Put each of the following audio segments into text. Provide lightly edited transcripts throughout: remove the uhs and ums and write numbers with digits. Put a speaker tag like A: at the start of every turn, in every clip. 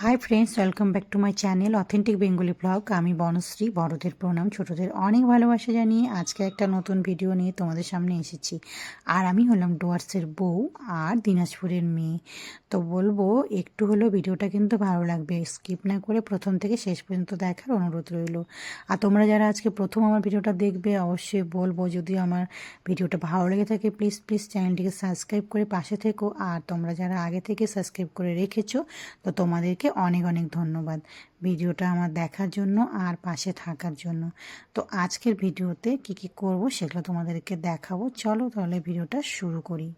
A: Hi friends, welcome back to my channel authentic Bengali blog. আমি বনশ্রী। বড়দের প্রণাম, ছোটদের অনেক ভালোবাসা জানিয়ে আজকে একটা নতুন ভিডিও নিয়ে তোমাদের সামনে এসেছি। আর আমি হলাম ডুয়ার্সের বউ আর দিনাজপুরের মেয়ে। তো বলবো একটু হলেও ভিডিওটা কিন্তু ভালো লাগবে, স্কিপ না করে প্রথম থেকে শেষ পর্যন্ত দেখার অনুরোধ রইল। আর তোমরা যারা আজকে প্রথম আমার ভিডিওটা দেখবে অবশ্যই বলবো, যদি আমার ভিডিওটা ভালো লেগে থাকে প্লিজ প্লিজ চ্যানেলটিকে সাবস্ক্রাইব করে পাশে থেকো। আর তোমরা যারা আগে থেকে সাবস্ক্রাইব করে রেখেছো তো তোমাদেরকে অনেক অনেক ধন্যবাদ ভিডিওটা আমার দেখার জন্য আর পাশে থাকার জন্য। তো আজকের ভিডিওতে কি কি করব সেগুলো তোমাদেরকে দেখাবো। চলো তাহলে ভিডিওটা শুরু করি।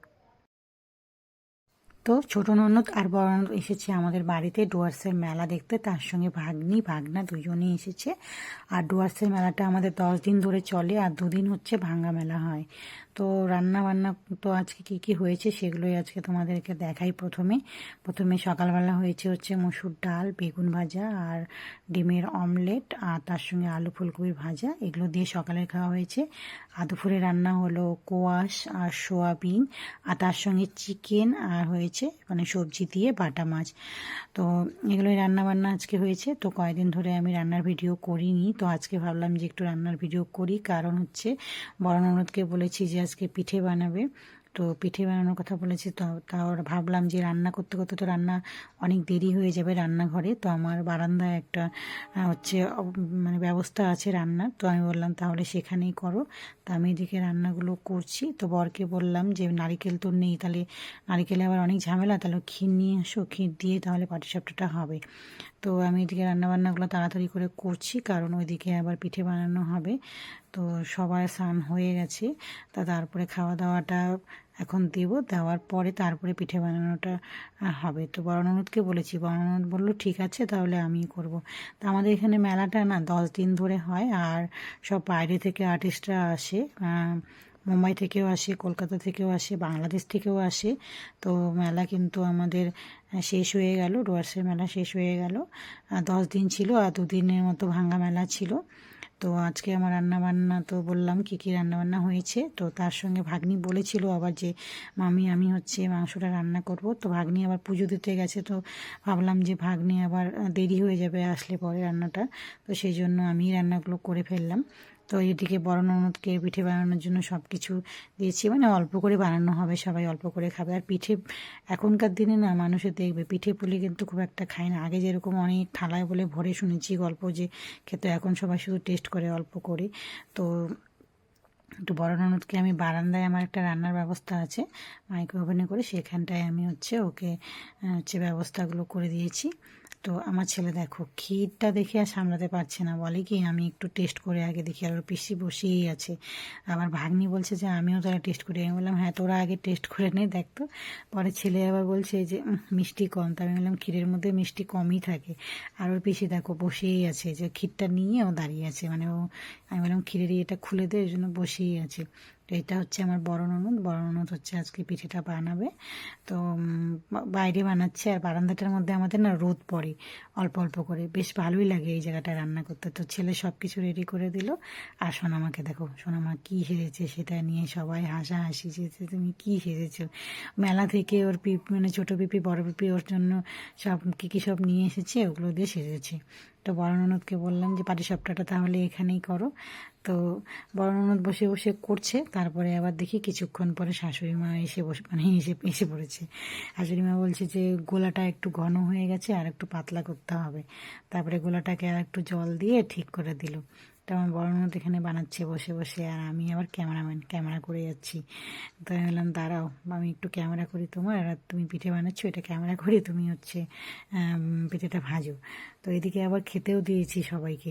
A: তো ছোটো ননদ আর বড় ননদ এসেছে আমাদের বাড়িতে ডুয়ার্সের মেলা দেখতে, তার সঙ্গে ভাগ্নি ভাগনা দুজনেই এসেছে। আর ডুয়ার্সের মেলাটা আমাদের 10 দিন ধরে চলে আর 2 দিন হচ্ছে ভাঙ্গা মেলা হয়। তো রান্না বান্না তো আজকে কি কি হয়েছে সেগুলোই আজকে তোমাদেরকে দেখাই। প্রথমে সকালবেলা হয়েছে হচ্ছে মসুর ডাল, বেগুন ভাজা আর ডিমের অমলেট, আর তার সঙ্গে আলু ফুলকপি ভাজা, এগুলো দিয়ে সকালে খাওয়া হয়েছে। আর দুপুরে রান্না হলো কোয়াশ আর সোয়াবিন, আর তার সঙ্গে চিকেন, আর হয়েছে মানে সবজি দিয়ে বাটা মাছ। তো এগুলোই রান্না বান্না আজকে হয়েছে। তো কয়েকদিন ধরে আমি রান্নার ভিডিও করিনি, তো আজকে ভাবলাম যে একটু রান্নার ভিডিও করি। কারণ হচ্ছে বড় ননদকে বলেছি যে আজকে পিঠে বানাবে, তো পিঠে বানানোর কথা বলেছি। তো তাও ভাবলাম যে রান্না করতে করতে তো রান্না অনেক দেরি হয়ে যাবে রান্নাঘরে। তো আমার বারান্দায় একটা হচ্ছে মানে ব্যবস্থা আছে রান্নার, তো আমি বললাম তাহলে সেখানেই করো। তো আমি এদিকে রান্নাগুলো করছি। তো বরকে বললাম যে নারিকেল তো নেই, তাহলে নারিকেলে আবার অনেক ঝামেলা, তাহলে ক্ষীর নিয়ে আসো, ক্ষীর দিয়ে তাহলে পাটিসাপটাটা হবে। তো আমি এদিকে রান্নাবান্নাগুলো তাড়াতাড়ি করে করছি, কারণ ওইদিকে আবার পিঠে বানানো হবে। তো সবার স্নান হয়ে গেছে, তারপরে খাওয়া দাওয়াটা এখন দেওয়ার পরে তারপরে পিঠে বানানোটা হবে। তো বড় ননদকে বলেছি, বড় ননদ বললো ঠিক আছে তাহলে আমিই করব। তো আমাদের এখানে মেলাটা না 10 দিন ধরে হয়, আর সব বাইরে থেকে আর্টিস্টরা আসে, মুম্বাই থেকেও আসে, কলকাতা থেকেও আসে, বাংলাদেশ থেকেও আসে। তো মেলা কিন্তু আমাদের শেষ হয়ে গেল, ডুয়ার্সের মেলা শেষ হয়ে গেল। 10 দিন ছিল আর 2 দিনের মতো ভাঙ্গা মেলা ছিল। তো আজকে আমার রান্নাবান্না তো বললাম কী কী রান্নাবান্না হয়েছে। তো তার সঙ্গে ভাগ্নি বলেছিল আবার যে মামি আমি হচ্ছে মাংসটা রান্না করব। তো ভাগ্নি আবার পুজো দিতে গেছে, তো ভাবলাম যে ভাগ্নি আবার দেরি হয়ে যাবে আসলে পরে রান্নাটা, তো সেই জন্য আমি রান্নাগুলো করে ফেললাম। তো এদিকে বড় ননদকে পিঠে বানানোর জন্য সব কিছু দিয়েছি, মানে অল্প করে বানানো হবে, সবাই অল্প করে খাবে। আর পিঠে এখনকার দিনে না মানুষে দেখবে পিঠে পুলি কিন্তু খুব একটা খায় না। আগে যেরকম অনেক থালায় বলে ভরে শুনেছি গল্প যে খেতে, এখন সবাই শুধু টেস্ট করে অল্প করে। তো একটু বড় ননদকে আমি বারান্দায় আমার একটা রান্নার ব্যবস্থা আছে মাইক্রো ওভেনে করে, সেখানটায় আমি হচ্ছে ওকে হচ্ছে ব্যবস্থাগুলো করে দিয়েছি। তো আমার ছেলে দেখো ক্ষীরটা দেখে আর সামলাতে পারছে না, বলে কি আমি একটু টেস্ট করে আগে দেখি। আর ওর পিসি বসেই আছে, আবার ভাগ্নি বলছে যে আমিও তারা টেস্ট করি। আমি বললাম হ্যাঁ তোরা আগে টেস্ট করে নে দেখতো। পরে ছেলে আবার বলছে যে মিষ্টি কম, তা আমি বললাম ক্ষীরের মধ্যে মিষ্টি কমই থাকে। আর ওর পিসি দেখো বসেই আছে, যে ক্ষীরটা নিয়ে ও দাঁড়িয়ে আছে, মানে ও, আমি বললাম ক্ষীরের ইয়েটা খুলে দে, ওই জন্য বসেই আছে। তো এটা হচ্ছে আমার বড় ননদ। বড় ননদ হচ্ছে আজকে পিঠেটা বানাবে। তো বাইরে বানাচ্ছে, আর বারান্দাটার মধ্যে আমাদের না রোদ পড়ে অল্প অল্প করে, বেশ ভালোই লাগে এই জায়গাটা রান্না করতে। তো ছেলে সব কিছু রেডি করে দিল। আর সোনামাকে দেখো, সোনামা কী সেজেছে সেটা নিয়ে সবাই হাসাহাসি যে তুমি কী সেজেছো। মেলা থেকে ওর মানে ছোটো পিপি বড় পিপি ওর জন্য সব কী কী সব নিয়ে এসেছে, ওগুলো দিয়ে সেজেছে। তো বড় ননদকে বললাম যে পাটিসাপটাটা তাহলে এখানেই করো। তো বড় ননদ বসে বসে করছে, তারপরে আবার দেখি কিছুক্ষণ পরে শাশুড়ি মা এসে এসে পড়েছে। শাশুড়ি মা বলছে যে গোলাটা একটু ঘন হয়ে গেছে, আর একটু পাতলা করতে হবে। তারপরে গোলাটাকে আর একটু জল দিয়ে ঠিক করে দিল। তো আমার বড় ননদ এখানে বানাচ্ছে বসে বসে, আর আমি আবার ক্যামেরা করে যাচ্ছি। তো আমি বললাম দাঁড়াও আমি একটু ক্যামেরা করি তোমার, আর তুমি পিঠে বানাচ্ছো এটা ক্যামেরা করি, তুমি হচ্ছে পিঠেটা ভাজো। তো এদিকে আবার খেতেও দিয়েছি সবাইকে,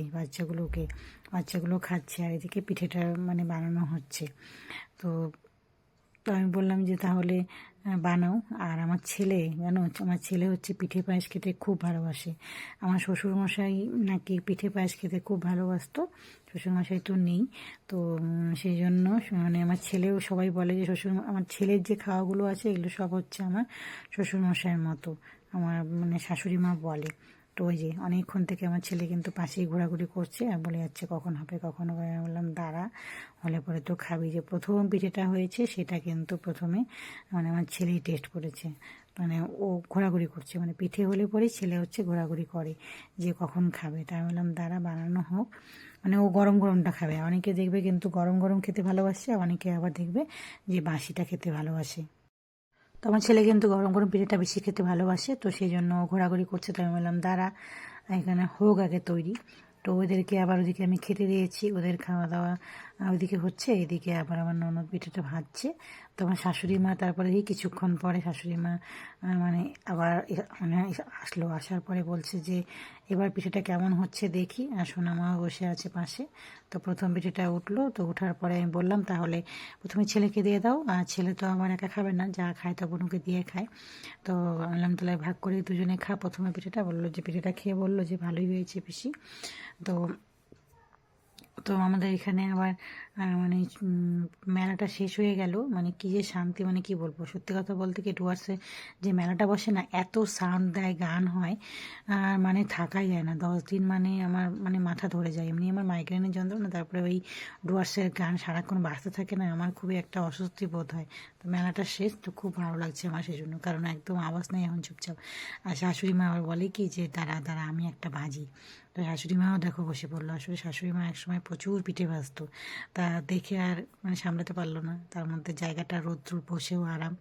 A: বাচ্চাগুলো খাচ্ছে, আর এদিকে পিঠেটা মানে বানানো হচ্ছে। তো তো আমি বললাম যে তাহলে বানাও। আর আমার ছেলে জানো, আমার ছেলে হচ্ছে পিঠে পায়েস খেতে খুব ভালোবাসে। আমার শ্বশুরমশাই নাকি পিঠে পায়েস খেতে খুব ভালোবাসতো, শ্বশুরমশাই তো নেই। তো সেই জন্য মানে আমার ছেলেও, সবাই বলে যে আমার ছেলের যে খাওয়াগুলো আছে এগুলো সব হচ্ছে আমার শ্বশুরমশাইয়ের মতো, আমার মানে শাশুড়ি মা বলে। তো ওই যে অনেকক্ষণ থেকে আমার ছেলে কিন্তু পাশেই ঘোরাঘুরি করছে আর বলে যাচ্ছে কখন হবে কখন হবে। আমি বললাম দাঁড়া, হলে পরে তো খাবি। যে প্রথম পিঠেটা হয়েছে সেটা কিন্তু প্রথমে মানে আমার ছেলেই টেস্ট করেছে। মানে ও ঘোরাঘুরি করছে, মানে পিঠে হলে পরেই ছেলে হচ্ছে ঘোরাঘুরি করে যে কখন খাবে। তাই আমি বললাম দাঁড়া বানানো হোক, মানে ও গরম গরমটা খাবে। অনেকে দেখবে কিন্তু গরম গরম খেতে ভালোবাসে, অনেকে আবার দেখবে যে বাসিটা খেতে ভালোবাসে। তো আমার ছেলে কিন্তু গরম গরম পিঠেটা বেশি খেতে ভালোবাসে, তো সেই জন্য ও ঘোরাঘুরি করছে। তো আমি বললাম দাঁড়া এখানে হোক আগে তৈরি। তো ওদেরকে আবার ওদিকে আমি খেতে দিয়েছি, ওদের খাওয়া দাওয়া ওইদিকে হচ্ছে, এদিকে আবার আমার ননদ পিঠেটা ভাজছে। তো আমার শাশুড়ি মা তারপরে এই কিছুক্ষণ পরে শাশুড়ি মা মানে আবার মানে আসলো, আসার পরে বলছে যে এবার পিঠেটা কেমন হচ্ছে দেখি। আর সোনামাও বসে আছে পাশে। তো প্রথম পিঠেটা উঠলো, তো ওঠার পরে আমি বললাম তাহলে প্রথমে ছেলেকে দিয়ে দাও, আর ছেলে তো আমার একা খাবে না, যা খায় তা বোনকে দিয়ে খায়। তো আনলাম তাহলে ভাগ করে দুজনে খা প্রথমে পিঠেটা। বললো যে পিঠেটা খেয়ে বললো যে ভালোই হয়েছে পিসি। তো তো আমাদের এখানে আবার মানে মেলাটা শেষ হয়ে গেল, মানে কি যে শান্তি, মানে কি বলবো। সত্যি কথা বলতে কি ডুয়ার্সে যে মেলাটা বসে না, এত সাউন্ড দেয়, গান হয়, আর মানে থাকাই যায় না 10 দিন। মানে আমার মানে মাথা ধরে যায়, এমনি আমার মাইগ্রেনের যন্ত্রণা, তারপরে ওই ডুয়ার্সের গান সারাক্ষণ বাজতে থাকে না, আমার খুবই একটা অস্বস্তি বোধ হয়। তো মেলাটা শেষ, তো খুব ভালো লাগছে আমার সেই জন্য, কারণ একদম আওয়াজ নেই এখন চুপচাপ। আর শাশুড়ি মা আবার বলে কি যে দাঁড়া দাঁড়া আমি একটা বাজি। তো শাশুড়ি মাও দেখো বসে পড়লো। আসলে শাশুড়ি মা একসময় প্রচুর পিঠে ভাজতো, তা দেখে আর মানে সামলাতে পারলো না, তার মধ্যে জায়গাটা রৌদ্র বসেও আরাম।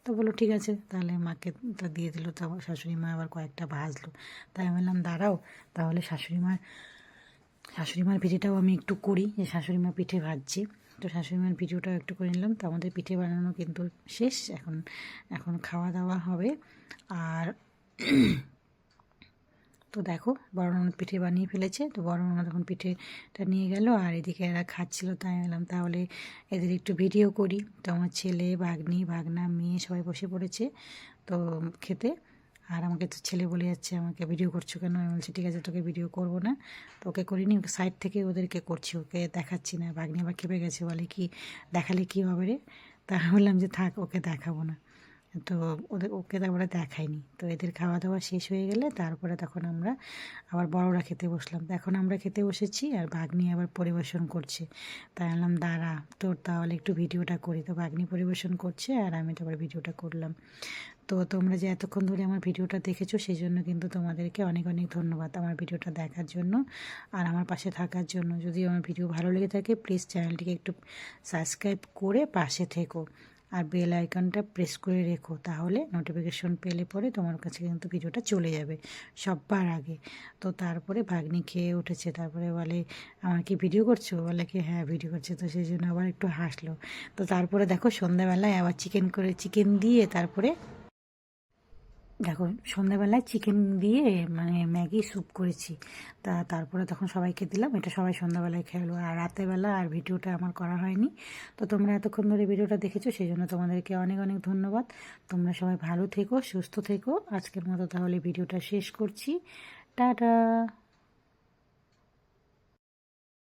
A: তো বললো ঠিক আছে তাহলে মাকে তা দিয়ে দিল। তো আমার শাশুড়ি মা আবার কয়েকটা ভাজলো। তাই আমি বললাম দাঁড়াও তাহলে শাশুড়ি মার পিঠেটাও আমি একটু করি, যে শাশুড়ি মা পিঠে ভাজছে। তো শাশুড়ি মার ভিডিওটাও একটু করে নিলাম। তো আমাদের পিঠে বানানো কিন্তু শেষ, এখন এখন খাওয়া দাওয়া হবে। আর তো দেখো বড় ননদ পিঠে বানিয়ে ফেলেছে, তো বড় ননদ এখন পিঠেটা নিয়ে গেল, আর এদিকে এরা খাচ্ছিল। তাই এলাম তাহলে এদের একটু ভিডিও করি। তো আমার ছেলে ভাগ্নি ভাগনা মেয়ে সবাই বসে পড়েছে তো খেতে। আর আমাকে তো ছেলে বলে যাচ্ছে আমাকে ভিডিও করছো কেন, আমি বলছি ঠিক আছে তোকে ভিডিও করব না। তো ওকে করিনি, ওকে সাইড থেকে ওদেরকে করছি, ওকে দেখাচ্ছি না। ভাগ্নি আবার খেপে গেছে, বলে কি দেখালে কী হবে রে। তা বললাম যে থাক ওকে দেখাবো না। তো ওকে তারপরে দেখায়নি। তো এদের খাওয়া দাওয়া শেষ হয়ে গেলে তারপরে তখন আমরা আবার বড়রা খেতে বসলাম। তো এখন আমরা খেতে বসেছি, আর ভাগ্নি আবার পরিবেশন করছে। তাই বললাম দাঁড়া তোর তাহলে একটু ভিডিওটা করি। তো ভাগ্নি পরিবেশন করছে আর আমি তারপরে ভিডিওটা করলাম। তো তোমরা যে এতক্ষণ ধরে আমার ভিডিওটা দেখেছো সেই জন্য কিন্তু তোমাদেরকে অনেক অনেক ধন্যবাদ আমার ভিডিওটা দেখার জন্য আর আমার পাশে থাকার জন্য। যদি আমার ভিডিও ভালো লেগে থাকে প্লিজ চ্যানেলটিকে একটু সাবস্ক্রাইব করে পাশে থেকো, আর বেল আইকনটা প্রেস করে রেখো, তাহলে নোটিফিকেশন পেলে পরে তোমার কাছে কিন্তু ভিডিওটা চলে যাবে সবার আগে। তো তারপরে ভাগ্নি খেয়ে উঠেছে, তারপরে বলে আমার কি ভিডিও করছো, বলে কি হ্যাঁ ভিডিও করছে। তো সেই জন্য আবার একটু হাসলো। তো তারপরে দেখো সন্ধ্যাবেলায় আবার চিকেন দিয়ে তারপরে দেখো সন্ধ্যাবেলায় চিকেন দিয়ে মানে ম্যাগি স্যুপ করেছি। তারপরে তখন সবাইকে দিলাম, এটা সবাই সন্ধ্যাবেলায় খেলো। আর রাতেরবেলা আর ভিডিওটা আমার করা হয়নি। তো তোমরা এতক্ষণ ধরে ভিডিওটা দেখেছো সেই জন্য তোমাদেরকে অনেক অনেক ধন্যবাদ। তোমরা সবাই ভালো থেকো, সুস্থ থেকো। আজকের মতো তাহলে ভিডিওটা শেষ করছি। টাটা।